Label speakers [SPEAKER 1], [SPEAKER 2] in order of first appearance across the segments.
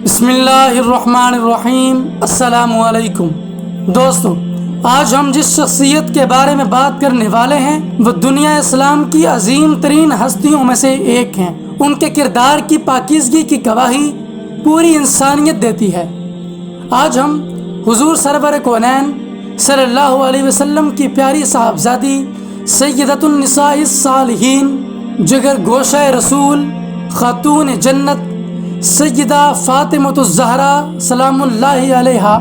[SPEAKER 1] بسم اللہ الرحمن الرحیم۔ السلام علیکم دوستو، آج ہم جس شخصیت کے بارے میں بات کرنے والے ہیں وہ دنیا اسلام کی عظیم ترین ہستیوں میں سے ایک ہیں۔ ان کے کردار کی پاکیزگی کی گواہی پوری انسانیت دیتی ہے۔ آج ہم حضور سرور کونین صلی اللہ علیہ وسلم کی پیاری صاحبزادی سیدۃ النساء الصالحین، جگر گوشہ رسول، خاتون جنت سیدہ فاطمۃ الزہرا سلام اللہ علیہا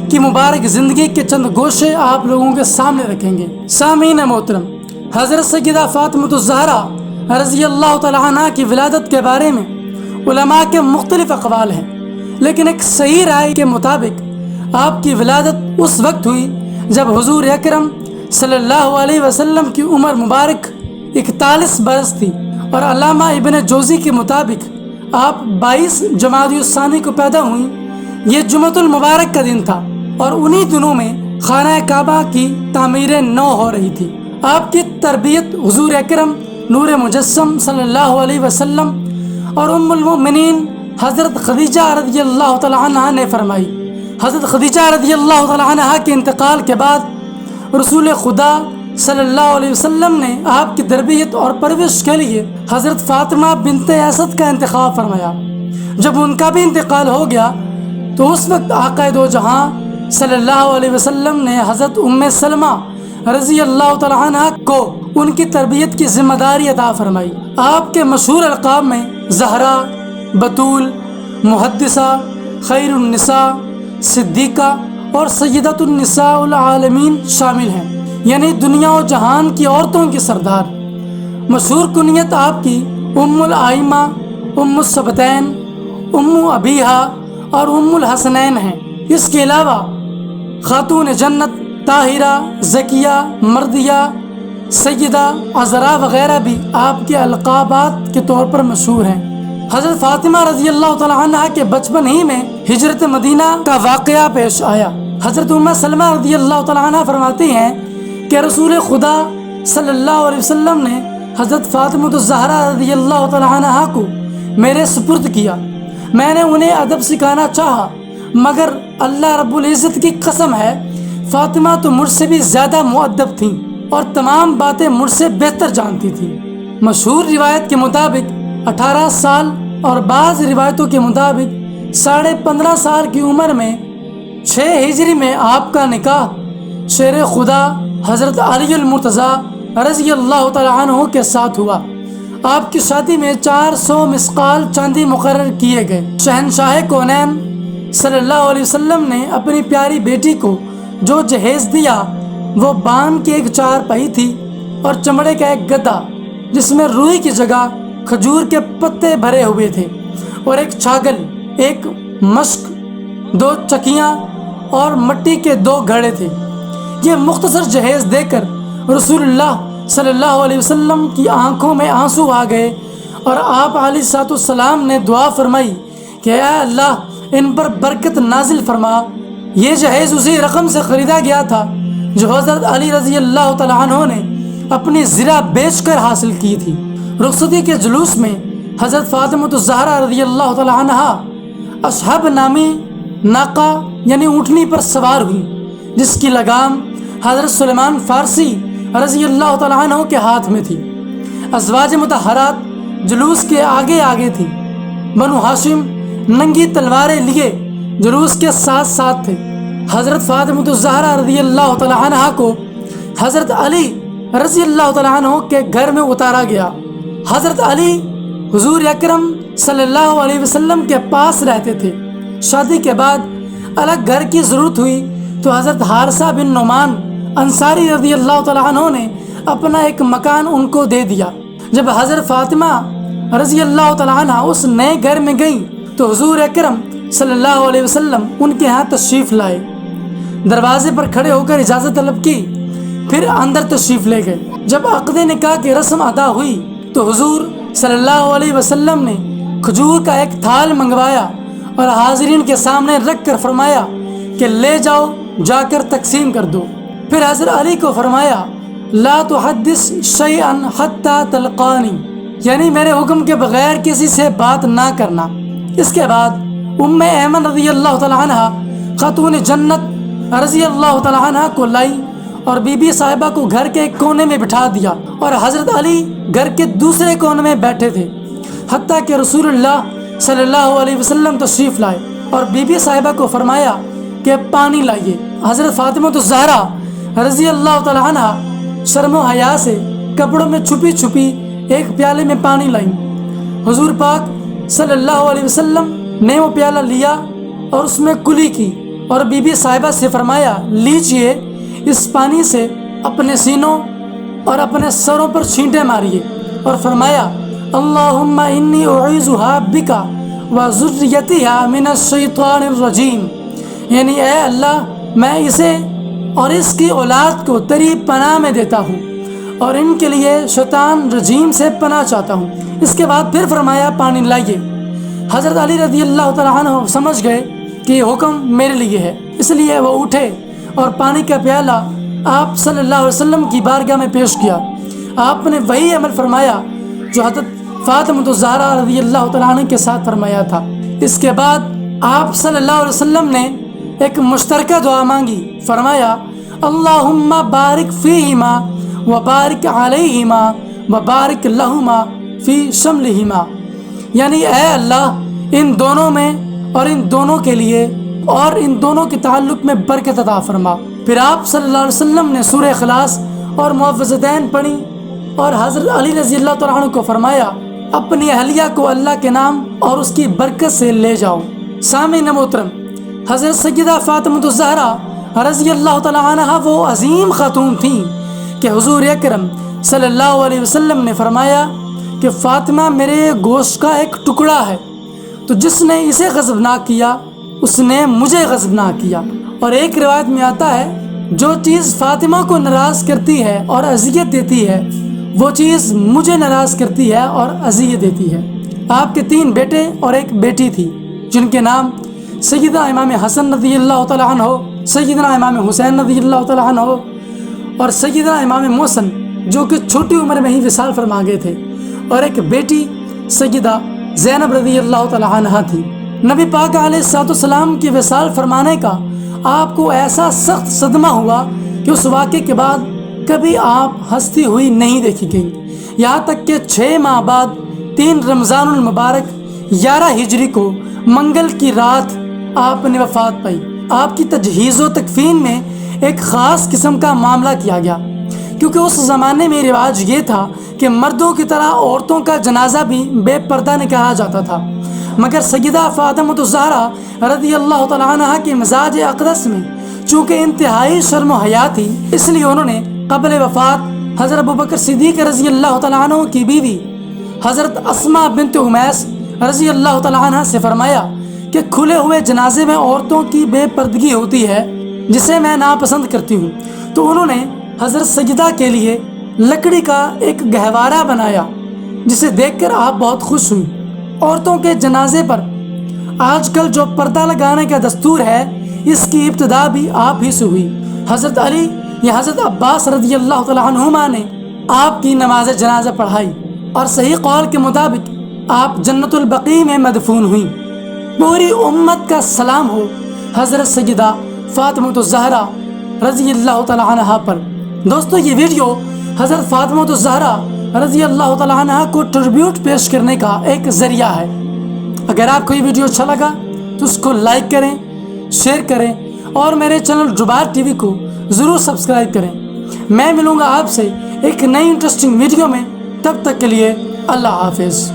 [SPEAKER 1] کی مبارک زندگی کے چند گوشے آپ لوگوں کے سامنے رکھیں گے۔ سامعین محترم، حضرت سیدہ فاطمۃ الزہرا رضی اللہ تعالیٰ عنہ کی ولادت کے بارے میں علماء کے مختلف اقوال ہیں، لیکن ایک صحیح رائے کے مطابق آپ کی ولادت اس وقت ہوئی جب حضور اکرم صلی اللہ علیہ وسلم کی عمر مبارک 41 برس تھی، اور علامہ ابن جوزی کے مطابق آپ 22 جمادی الثانی کو پیدا ہوئیں۔ یہ جمعۃ المبارک کا دن تھا اور انہی دنوں میں خانہ کعبہ کی تعمیر نو ہو رہی تھی۔ آپ کی تربیت حضور اکرم نور مجسم صلی اللہ علیہ وسلم اور ام المؤمنین حضرت خدیجہ رضی اللہ تعالیٰ عنہ نے فرمائی۔ حضرت خدیجہ رضی اللہ تعالیٰ عنہ کے انتقال کے بعد رسول خدا صلی اللہ علیہ وسلم نے آپ کی تربیت اور پرورش کے لیے حضرت فاطمہ بنت اسد کا انتخاب فرمایا۔ جب ان کا بھی انتقال ہو گیا تو اس وقت آقا دو جہاں صلی اللہ علیہ وسلم نے حضرت ام سلمہ رضی اللہ تعالیٰ عنہ کو ان کی تربیت کی ذمہ داری عطا فرمائی۔ آپ کے مشہور القاب میں زہرا، بطول، محدثہ، خیر النساء، صدیقہ اور سیدۃ النساء العالمین شامل ہیں، یعنی دنیا و جہان کی عورتوں کی سردار۔ مشہور کنیت آپ کی ام الائمہ، ام السبتین، ام ابیہا اور ام الحسنین ہیں۔ اس کے علاوہ خاتون جنت، طاہرہ، زکیہ، مردیہ، سیدہ، عذرا وغیرہ بھی آپ کے القابات کے طور پر مشہور ہیں۔ حضرت فاطمہ رضی اللہ تعالیٰ عنہ کے بچپن ہی میں ہجرت مدینہ کا واقعہ پیش آیا۔ حضرت ام سلمہ رضی اللہ تعالیٰ عنہ فرماتی ہیں کہ رسول خدا صلی اللہ علیہ وسلم نے حضرت فاطمۃ الزہرا رضی اللہ تعالیٰ عنہ کو میرے سپرد کیا۔ میں نے انہیں ادب سکھانا چاہا، مگر اللہ رب العزت کی قسم ہے فاطمہ تو مجھ سے بھی زیادہ مؤدب تھیں اور تمام باتیں مجھ سے بہتر جانتی تھیں۔ مشہور روایت کے مطابق 18 سال اور بعض روایتوں کے مطابق 15.5 سال کی عمر میں 6 ہجری میں آپ کا نکاح شیر خدا حضرت علی المرتضیٰ رضی اللہ تعالیٰ عنہ کے ساتھ ہوا۔ آپ کی شادی میں 400 مسقال چاندی مقرر کیے گئے۔ شہنشاہ کونین صلی اللہ علیہ وسلم نے اپنی پیاری بیٹی کو جو جہیز دیا وہ بان کی ایک چارپائی تھی اور چمڑے کا ایک گدا جس میں روئی کی جگہ کھجور کے پتے بھرے ہوئے تھے، اور ایک چھاگل، ایک مشک، 2 چکیاں اور مٹی کے 2 گھڑے تھے۔ یہ مختصر جہیز دے کر رسول اللہ صلی اللہ علیہ وسلم کی آنکھوں میں آنسو آ گئے، اور آپ علیہ الصلوۃ والسلام نے دعا فرمائی کہ اے اللہ ان پر برکت نازل فرما۔ یہ جہیز اسی رقم سے خریدا گیا تھا جو حضرت علی رضی اللہ تعالیٰ عنہ نے اپنی زرہ بیچ کر حاصل کی تھی۔ رخصتی کے جلوس میں حضرت فاطمۃ الزہرا رضی اللہ تعالیٰ عنہ اصحاب نامی ناقہ یعنی اونٹنی پر سوار ہوئی، جس کی لگام حضرت سلیمان فارسی رضی اللہ تعالیٰ عنہ کے ہاتھ میں تھی۔ ازواج مطہرات جلوس کے آگے آگے تھی۔ بنو ہاشم ننگی تلواریں لیے جلوس کے ساتھ ساتھ تھے۔ حضرت فاطمۃ الزہرا رضی اللہ تعالیٰ عنہ کو حضرت علی رضی اللہ تعالیٰ عنہ کے گھر میں اتارا گیا۔ حضرت علی حضور اکرم صلی اللہ علیہ وسلم کے پاس رہتے تھے۔ شادی کے بعد الگ گھر کی ضرورت ہوئی تو حضرت حارثہ بن نعمان انصاری رضی اللہ تعالیٰ عنہ نے اپنا ایک مکان ان کو دے دیا۔ جب حضرت فاطمہ رضی اللہ تعالیٰ عنہ اس نئے گھر میں گئیں تو حضور اکرم صلی اللہ علیہ وسلم ان کے ہاں تشریف لائے۔ دروازے پر کھڑے ہو کر اجازت طلب کی، پھر اندر تشریف لے گئے۔ جب عقد نکاح کی رسم ادا ہوئی تو حضور صلی اللہ علیہ وسلم نے کھجور کا ایک تھال منگوایا اور حاضرین کے سامنے رکھ کر فرمایا کہ لے جاؤ، جا کر تقسیم کر دو۔ پھر حضرت علی کو فرمایا لا تحدث شیئا حتی تلقانی، یعنی میرے حکم کے بغیر کسی سے بات نہ کرنا۔ اس کے بعد ام ایمن رضی اللہ تعالیٰ عنہ خاتون جنت رضی اللہ تعالیٰ عنہ کو لائی اور بی بی صاحبہ کو گھر کے ایک کونے میں بٹھا دیا اور حضرت علی گھر کے دوسرے کونے میں بیٹھے تھے، حتیٰ کہ رسول اللہ صلی اللہ علیہ وسلم تشریف لائے اور بی بی صاحبہ کو فرمایا کہ پانی لائیے۔ حضرت فاطمہ الزہرا رضی اللہ تعالیٰ عنہ شرم و حیا سے کپڑوں میں چھپی چھپی ایک پیالے میں پانی لائیں۔ حضور پاک صلی اللہ علیہ وسلم نے وہ پیالہ لیا اور اس میں کلی کی اور بی بی صاحبہ سے فرمایا لیجئے، اس پانی سے اپنے سینوں اور اپنے سروں پر چھینٹے ماریے اور فرمایا اللہم انی اعیذھا بک وذریتھا من الشیطان الرجیم، یعنی اے اللہ میں اسے اور اس کی اولاد کو تیری پناہ میں دیتا ہوں اور ان کے لیے شیطان رجیم سے پناہ چاہتا ہوں۔ اس کے بعد پھر فرمایا پانی لائیے۔ حضرت علی رضی اللہ تعالیٰ عنہ سمجھ گئے کہ یہ حکم میرے لیے ہے، اس لیے وہ اٹھے اور پانی کا پیالہ آپ صلی اللہ علیہ وسلم کی بارگاہ میں پیش کیا۔ آپ نے وہی عمل فرمایا جو حضرت فاطمہ الزہرا رضی اللہ تعالیٰ عنہ کے ساتھ فرمایا تھا۔ اس کے بعد آپ صلی اللہ علیہ وسلم نے ایک مشترکہ دعا مانگی، فرمایا اللہم بارک فیہما وبارک علیہما وبارک لہما فی شملہما، یعنی اے اللہ ان دونوں میں اور ان دونوں کے لیے اور ان دونوں کے تعلق میں برکت عطا فرما۔ پھر آپ صلی اللہ علیہ وسلم نے سورہ اخلاص اور معوذتین پڑھی اور حضرت علی رضی اللہ تعالیٰ عنہ کو فرمایا اپنی اہلیہ کو اللہ کے نام اور اس کی برکت سے لے جاؤ۔ سامعین محترم، حضرت سیدہ فاطمہ الزہرا رضی اللہ تعالیٰ عنہ وہ عظیم خاتون تھیں کہ حضور اکرم صلی اللہ علیہ وسلم نے فرمایا کہ فاطمہ میرے گوشت کا ایک ٹکڑا ہے، تو جس نے اسے غضبناک کیا اس نے مجھے غضبناک کیا۔ اور ایک روایت میں آتا ہے جو چیز فاطمہ کو ناراض کرتی ہے اور اذیت دیتی ہے وہ چیز مجھے ناراض کرتی ہے اور اذیت دیتی ہے۔ آپ کے 3 بیٹے اور ایک بیٹی تھی جن کے نام سیدنا امام حسن رضی اللہ تعالیٰ عنہ، سیدنا امام حسین رضی اللہ تعالیٰ عنہ اور سیدنا امام محسن جو کہ چھوٹی عمر میں ہی وصال فرما گئے تھے، اور ایک بیٹی سیدہ زینب رضی اللہ تعالیٰ عنہ تھی۔ نبی پاک علیہ الصلوۃ والسلام کی وصال فرمانے کا آپ کو ایسا سخت صدمہ ہوا کہ اس واقعے کے بعد کبھی آپ ہنستی ہوئی نہیں دیکھی گئی، یہاں تک کہ 6 ماہ بعد 3 رمضان المبارک 11 ہجری کو منگل کی رات آپ نے وفات پائی۔ آپ کی تجہیز و تکفین میں ایک خاص قسم کا معاملہ کیا گیا، کیونکہ اس زمانے میں رواج یہ تھا کہ مردوں کی طرح عورتوں کا جنازہ بھی بے پردہ نکالا جاتا تھا، مگر سیدہ فاطمہ الزہرا رضی اللہ تعالیٰ عنہ کے مزاج اقدس میں چونکہ انتہائی شرم و حیا تھی، اس لیے انہوں نے قبل وفات حضرت ابوبکر صدیق رضی اللہ تعالیٰ عنہ کی بیوی حضرت اسماء بنت امیس رضی اللہ تعالیٰ عنہ سے فرمایا کہ کھلے ہوئے جنازے میں عورتوں کی بے پردگی ہوتی ہے جسے میں ناپسند کرتی ہوں، تو انہوں نے حضرت سیدہ کے لیے لکڑی کا ایک گہوارہ بنایا جسے دیکھ کر آپ بہت خوش ہوئی۔ عورتوں کے جنازے پر آج کل جو پردہ لگانے کا دستور ہے اس کی ابتدا بھی آپ ہی سے ہوئی۔ حضرت علی یا حضرت عباس رضی اللہ تعالیٰ عنہما نے آپ کی نماز جنازہ پڑھائی اور صحیح قول کے مطابق آپ جنت البقیع میں مدفون ہوئیں۔ پوری امت کا سلام ہو حضرت سیدہ فاطمہ الزہرا رضی اللہ تعالیٰ عنہ پر۔ دوستو، یہ ویڈیو حضرت فاطمہ الزہرا رضی اللہ تعالیٰ عنہ کو ٹربیوٹ پیش کرنے کا ایک ذریعہ ہے۔ اگر آپ کو یہ ویڈیو اچھا لگا تو اس کو لائک کریں، شیئر کریں اور میرے چینل جبار ٹی وی کو ضرور سبسکرائب کریں۔ میں ملوں گا آپ سے ایک نئی انٹرسٹنگ ویڈیو میں، تب تک کے لیے اللہ حافظ۔